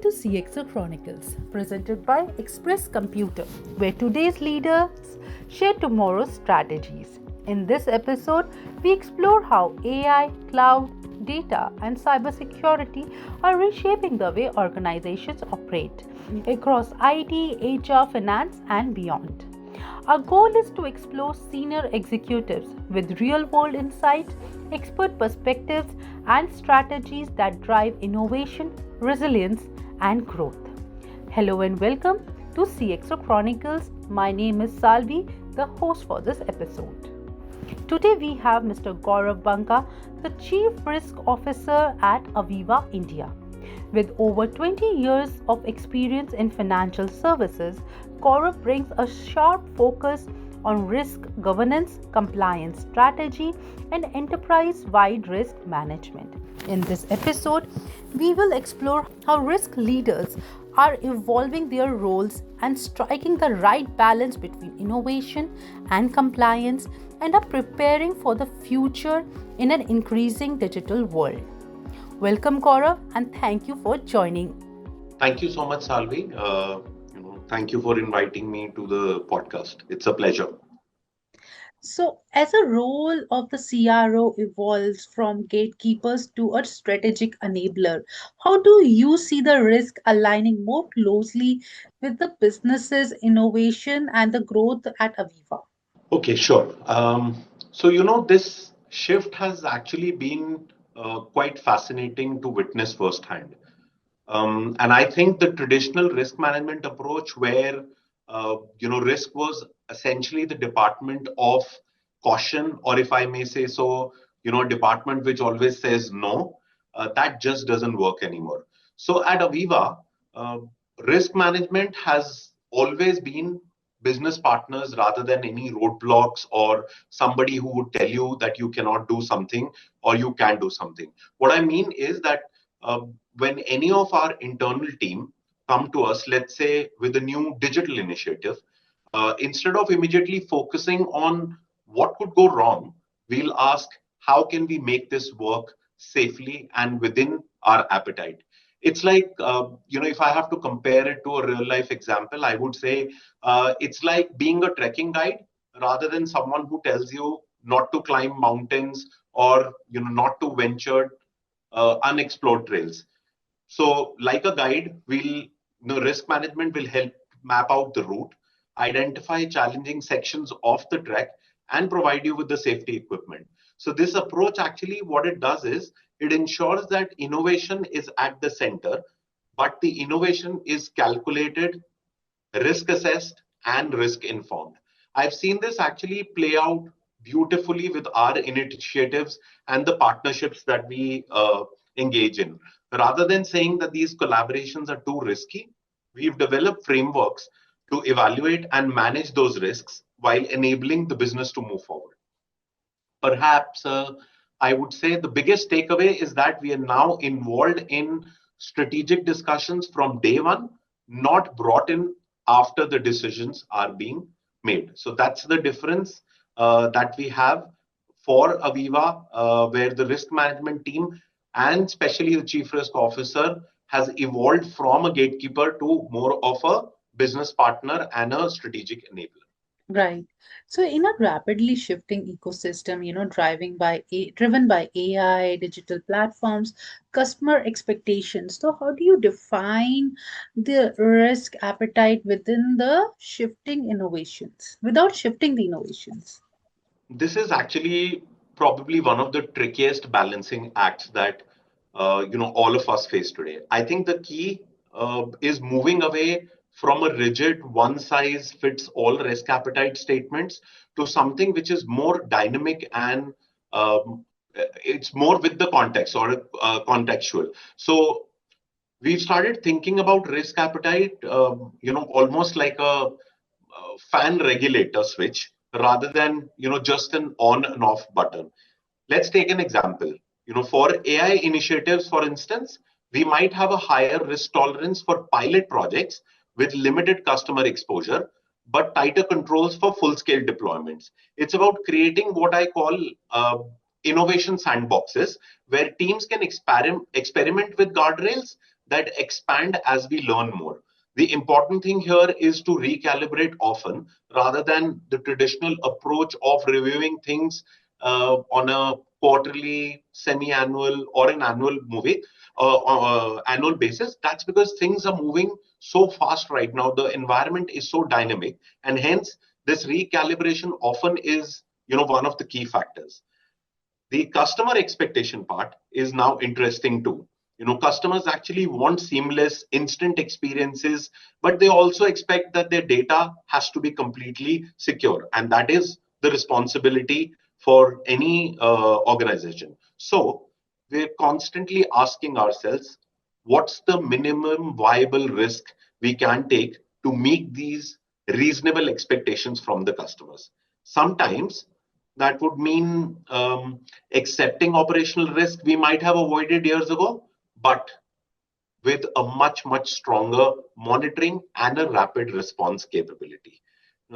to CXO Chronicles, presented by Express Computer, where today's leaders share tomorrow's strategies. In this episode, we explore how AI, cloud, data, and cybersecurity are reshaping the way organizations operate across IT, HR, finance, and beyond. Our goal is to explore senior executives with real world insight, expert perspectives, and strategies that drive innovation, resilience, and growth. Hello and welcome to CXO Chronicles. My name is Salvi, the host for this episode. Today we have Mr. Gaurav Banka, the Chief Risk Officer at Aviva India. With over 20 years of experience in financial services, Gaurav brings a sharp focus on risk governance, compliance strategy, and enterprise-wide risk management. In this episode, we will explore how risk leaders are evolving their roles and striking the right balance between innovation and compliance and are preparing for the future in an increasing digital world. Welcome, Gaurav, and thank you for joining. Thank you so much, Salvi. Thank you for inviting me to the podcast. It's a pleasure. So, as a role of the CRO evolves from gatekeepers to a strategic enabler, how do you see the risk aligning more closely with the business's innovation and the growth at Aviva? Okay, sure. This shift has actually been quite fascinating to witness firsthand. And I think the traditional risk management approach, where risk was essentially the department of caution, or if I may say so, a department which always says no, that just doesn't work anymore. So at Aviva, uh, risk management has always been business partners rather than any roadblocks or somebody who would tell you that you cannot do something or you can do something. What I mean is that uh, when any of our internal team come to us, let's say with a new digital initiative, instead of immediately focusing on what could go wrong, we'll ask how can we make this work safely and within our appetite. It's like, if I have to compare it to a real life example, I would say it's like being a trekking guide rather than someone who tells you not to climb mountains or not to venture unexplored trails. So, like a guide, risk management will help map out the route, identify challenging sections of the trek, and provide you with the safety equipment. So, this approach actually, what it does is it ensures that innovation is at the center, but the innovation is calculated, risk assessed, and risk informed. I've seen this actually play out beautifully with our initiatives and the partnerships that we engage in. Rather than saying that these collaborations are too risky, we've developed frameworks to evaluate and manage those risks while enabling the business to move forward. Perhaps I would say the biggest takeaway is that we are now involved in strategic discussions from day one, not brought in after the decisions are being made. So that's the difference that we have for Aviva, where the risk management team and especially the chief risk officer has evolved from a gatekeeper to more of a business partner and a strategic enabler. Right. So in a rapidly shifting ecosystem, driven by AI, digital platforms, customer expectations. So how do you define the risk appetite within the shifting innovations without shifting the innovations? This is actually probably one of the trickiest balancing acts that all of us face today. I think the key is moving away from a rigid one size fits all risk appetite statements to something which is more dynamic and it's more with the context or contextual. So we've started thinking about risk appetite, almost like a fan regulator switch rather than just an on and off button. Let's take an example. For AI initiatives, for instance, we might have a higher risk tolerance for pilot projects with limited customer exposure, but tighter controls for full scale deployments. It's about creating what I call innovation sandboxes where teams can experiment with guardrails that expand as we learn more. The important thing here is to recalibrate often rather than the traditional approach of reviewing things on a quarterly, semi-annual, or an annual basis. That's because things are moving so fast right now. The environment is so dynamic, and hence this recalibration often is one of the key factors. The customer expectation part is now interesting too. Customers actually want seamless instant experiences, but they also expect that their data has to be completely secure, and that is the responsibility for any organization. So we're constantly asking ourselves, what's the minimum viable risk we can take to meet these reasonable expectations from the customers? Sometimes that would mean accepting operational risk we might have avoided years ago, but with a much, much stronger monitoring and a rapid response capability.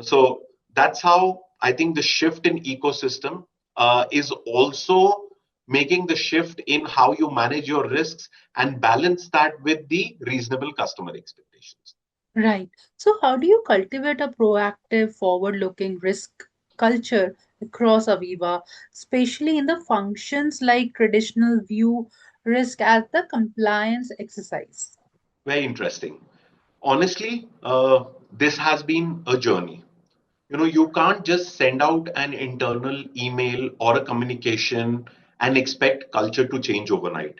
So that's how I think the shift in ecosystem is also making the shift in how you manage your risks and balance that with the reasonable customer expectations. Right. So, how do you cultivate a proactive, forward looking risk culture across Aviva, especially in the functions like traditional view risk as the compliance exercise? Very interesting. Honestly, this has been a journey. You can't just send out an internal email or a communication and expect culture to change overnight.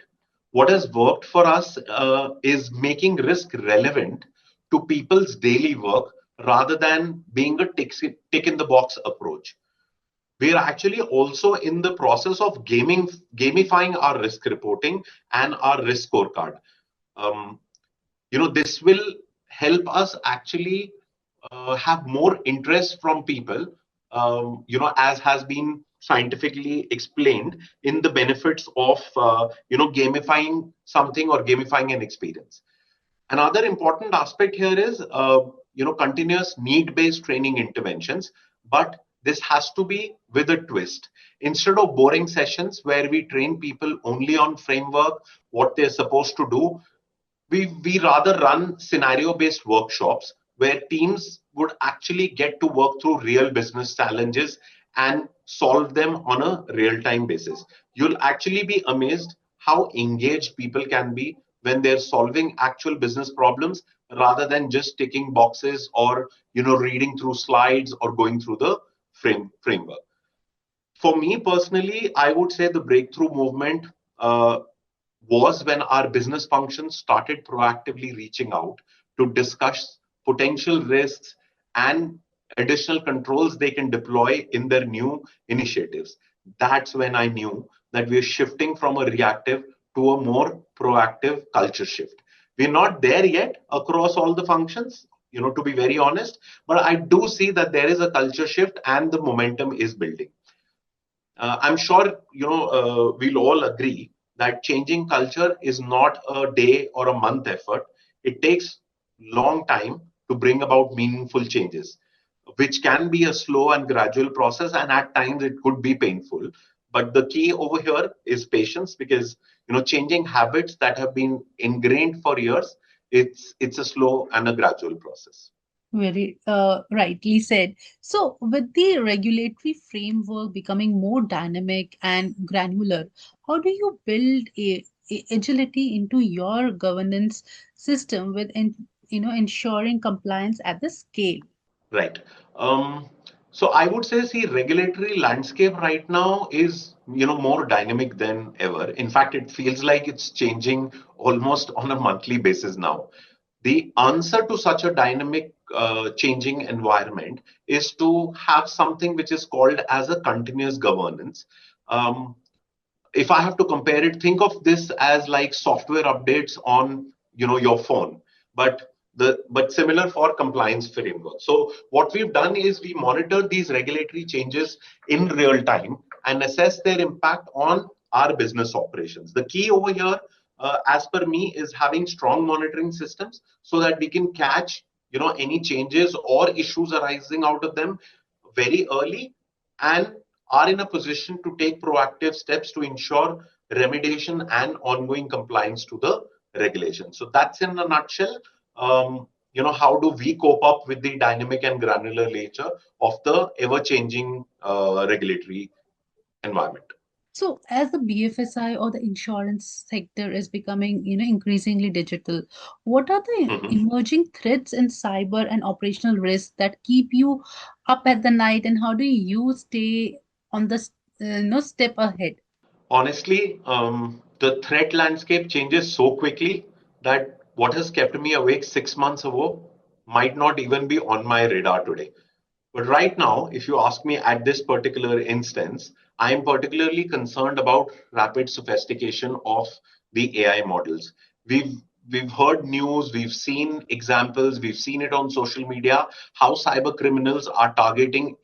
What has worked for us is making risk relevant to people's daily work rather than being a tick in the box approach. We are actually also in the process of gamifying our risk reporting and our risk scorecard. Um, this will help us actually have more interest from people, as has been scientifically explained in the benefits of gamifying something or gamifying an experience. Another important aspect here is continuous need based training interventions, but this has to be with a twist. Instead of boring sessions where we train people only on framework, what they're supposed to do, we rather run scenario based workshops where teams would actually get to work through real business challenges and solve them on a real time basis. You'll actually be amazed how engaged people can be when they're solving actual business problems rather than just ticking boxes or reading through slides or going through the framework. For me personally, I would say the breakthrough movement was when our business functions started proactively reaching out to discuss potential risks and additional controls they can deploy in their new initiatives. That's when I knew that we're shifting from a reactive to a more proactive culture shift. We're not there yet across all the functions, to be very honest, but I do see that there is a culture shift and the momentum is building. I'm sure we'll all agree that changing culture is not a day or a month effort. It takes long time to bring about meaningful changes, which can be a slow and gradual process, and at times it could be painful. But the key over here is patience, because changing habits that have been ingrained for years, it's a slow and a gradual process. Very rightly said. So, with the regulatory framework becoming more dynamic and granular, how do you build agility into your governance system with ensuring compliance at the scale? Right. Um, so I would say, see, regulatory landscape right now is, more dynamic than ever. In fact, it feels like it's changing almost on a monthly basis now. The answer to such a dynamic, changing environment is to have something which is called as a continuous governance. Um, if I have to compare it, think of this as like software updates on your phone, but similar for compliance framework. So what we've done is we monitor these regulatory changes in real time and assess their impact on our business operations. The key over here, as per me, is having strong monitoring systems so that we can catch any changes or issues arising out of them very early, and are in a position to take proactive steps to ensure remediation and ongoing compliance to the regulation. So that's in a nutshell. How do we cope up with the dynamic and granular nature of the ever-changing regulatory environment? So, as the BFSI or the insurance sector is becoming, increasingly digital, what are the Mhm. emerging threats in cyber and operational risks that keep you up at the night, and how do you stay on the, step ahead? Honestly, the threat landscape changes so quickly that what has kept me awake 6 months ago might not even be on my radar today. But right now, if you ask me at this particular instance, I am particularly concerned about rapid sophistication of the AI models. We've we've heard news, we've seen examples, we've seen it on social media how cyber criminals are targeting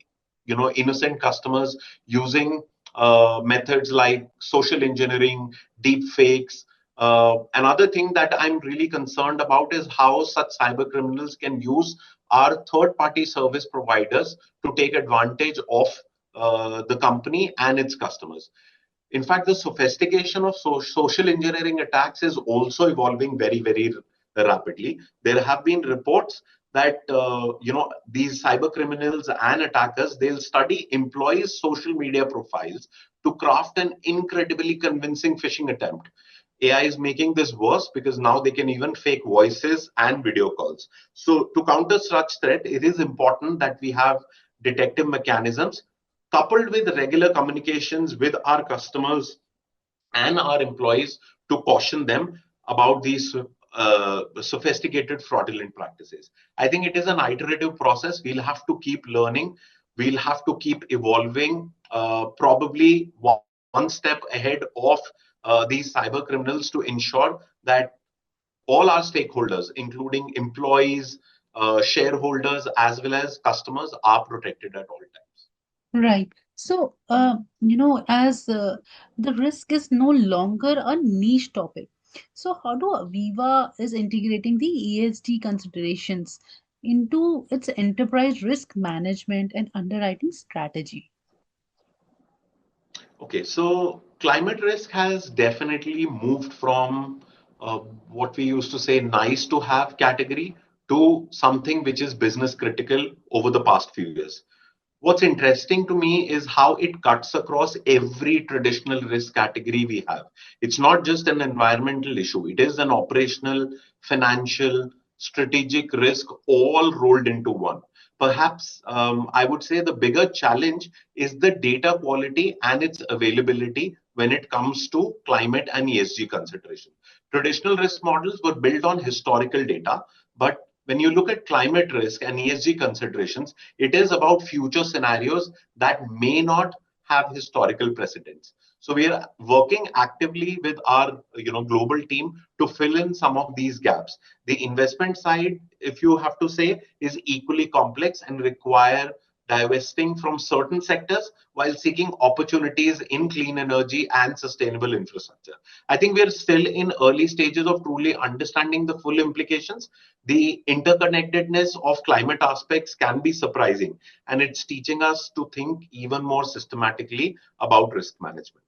innocent customers using methods like social engineering, deep fakes. Another thing that I'm really concerned about is how such cyber criminals can use our third party service providers to take advantage of the company and its customers. In fact, the sophistication of social engineering attacks is also evolving very, very rapidly. There have been reports that these cyber criminals and attackers, they'll study employees' social media profiles to craft an incredibly convincing phishing attempt. AI is making this worse because now they can even fake voices and video calls. So, to counter such threat, it is important that we have detective mechanisms coupled with regular communications with our customers and our employees to caution them about these sophisticated fraudulent practices. I think it is an iterative process. We'll have to keep learning. We'll have to keep evolving, probably one step ahead of these cyber criminals to ensure that all our stakeholders, including employees, shareholders, as well as customers, are protected at all times. Right. So, as the risk is no longer a niche topic, so how do Aviva is integrating the ESG considerations into its enterprise risk management and underwriting strategy? Okay, so climate risk has definitely moved from what we used to say nice to have category to something which is business critical over the past few years. What's interesting to me is how it cuts across every traditional risk category we have. It's not just an environmental issue, it is an operational, financial, strategic risk all rolled into one. Perhaps I would say the bigger challenge is the data quality and its availability when it comes to climate and ESG consideration. Traditional risk models were built on historical data, but when you look at climate risk and ESG considerations, it is about future scenarios that may not have historical precedents. So we are working actively with our global team to fill in some of these gaps. The investment side, if you have to say, is equally complex and require divesting from certain sectors while seeking opportunities in clean energy and sustainable infrastructure. I think we are still in early stages of truly understanding the full implications. The interconnectedness of climate aspects can be surprising, and it's teaching us to think even more systematically about risk management.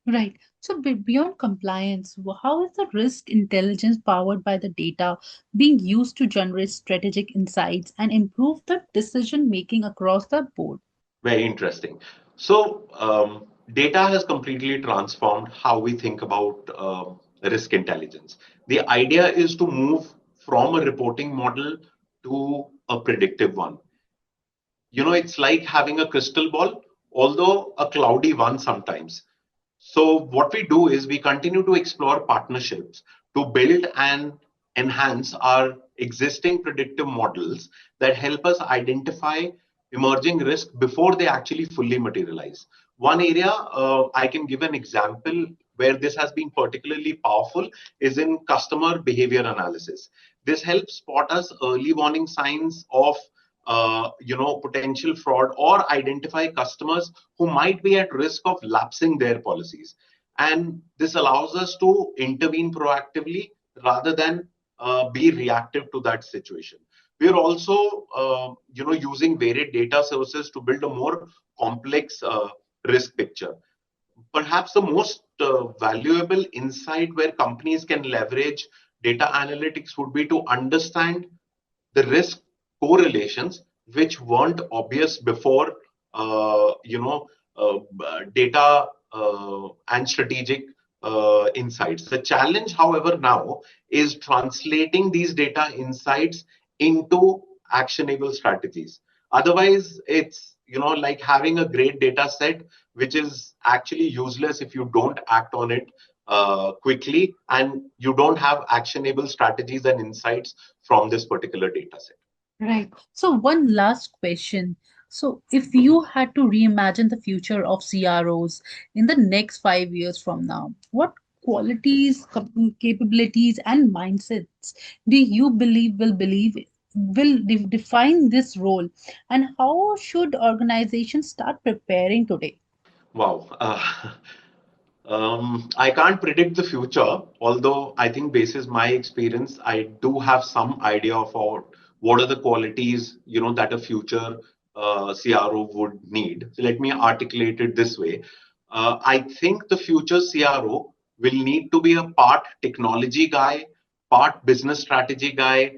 Right. So, beyond compliance, how is the risk intelligence powered by the data being used to generate strategic insights and improve the decision making across the board? Very interesting. So, data has completely transformed how we think about risk intelligence. The idea is to move from a reporting model to a predictive one. It's like having a crystal ball, although a cloudy one sometimes. So, what we do is we continue to explore partnerships to build and enhance our existing predictive models that help us identify emerging risk before they actually fully materialize. One area I can give an example where this has been particularly powerful is in customer behavior analysis. This helps spot us early warning signs of potential fraud or identify customers who might be at risk of lapsing their policies, and this allows us to intervene proactively rather than be reactive to that situation. We are also using varied data sources to build a more complex risk picture. Perhaps the most valuable insight where companies can leverage data analytics would be to understand the risk correlations which weren't obvious before data and strategic insights. The challenge, however, now is translating these data insights into actionable strategies. Otherwise, it's like having a great data set which is actually useless if you don't act on it quickly and you don't have actionable strategies and insights from this particular data set. Right. So, one last question. So, if you had to reimagine the future of CROs in the next 5 years from now, what qualities, capabilities, and mindsets do you believe will define this role, and how should organizations start preparing today? Wow. I can't predict the future, although I think, basis my experience, I do have some idea of what are the qualities that a future CRO would need. So let me articulate it this way. I think the future CRO will need to be a part technology guy, part business strategy guy,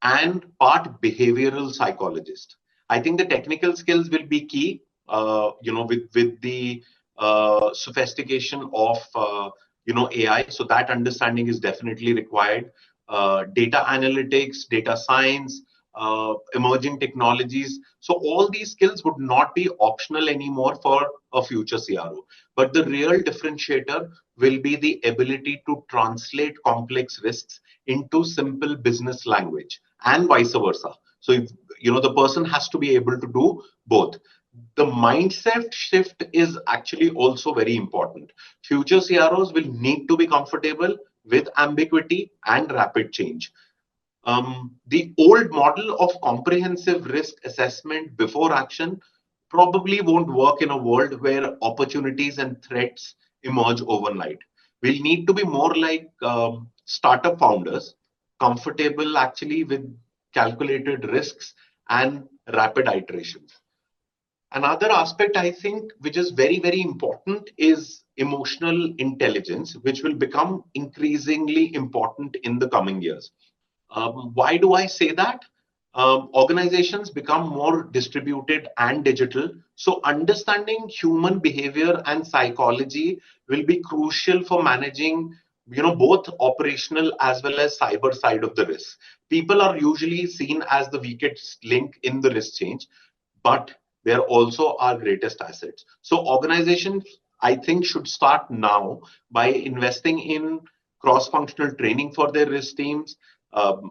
and part behavioral psychologist. I think the technical skills will be key. With the sophistication of AI. So that understanding is definitely required. Data analytics, data science, emerging technologies. So all these skills would not be optional anymore for a future CRO. But the real differentiator will be the ability to translate complex risks into simple business language and vice versa. So if the person has to be able to do both. The mindset shift is actually also very important. Future CROs will need to be comfortable with ambiguity and rapid change. The old model of comprehensive risk assessment before action probably won't work in a world where opportunities and threats emerge overnight. We'll need to be more like startup founders, comfortable actually with calculated risks and rapid iterations. Another aspect I think which is very, very important is emotional intelligence, which will become increasingly important in the coming years. Why do I say that? Organizations become more distributed and digital. So understanding human behavior and psychology will be crucial for managing, both operational as well as cyber side of the risk. People are usually seen as the weakest link in the risk change, but they're also our greatest assets. So organizations, I think, should start now by investing in cross-functional training for their risk teams,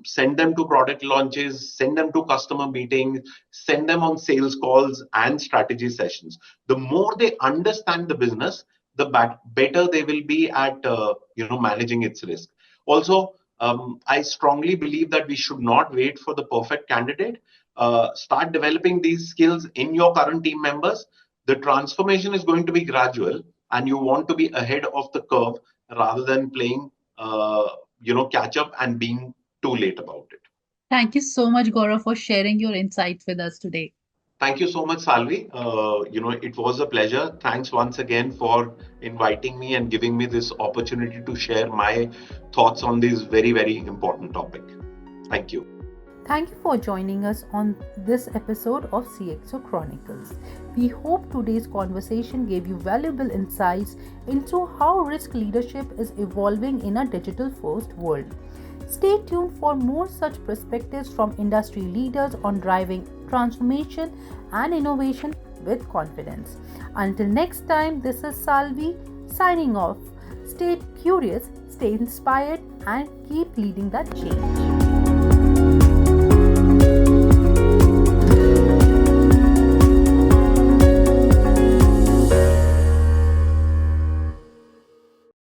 send them to product launches, send them to customer meetings, send them on sales calls and strategy sessions. The more they understand the business, the better they will be at managing its risk. Also, I strongly believe that we should not wait for the perfect candidate. Start developing these skills in your current team members. The transformation is going to be gradual, and you want to be ahead of the curve rather than playing, catch up and being too late about it. Thank you so much, Gaurav, for sharing your insights with us today. Thank you so much, Salvi. It was a pleasure. Thanks once again for inviting me and giving me this opportunity to share my thoughts on this very, very important topic. Thank you. Thank you for joining us on this episode of CXO Chronicles. We hope today's conversation gave you valuable insights into how risk leadership is evolving in a digital first world. Stay tuned for more such perspectives from industry leaders on driving transformation and innovation with confidence. Until next time, this is Salvi signing off. Stay curious, stay inspired, and keep leading that change.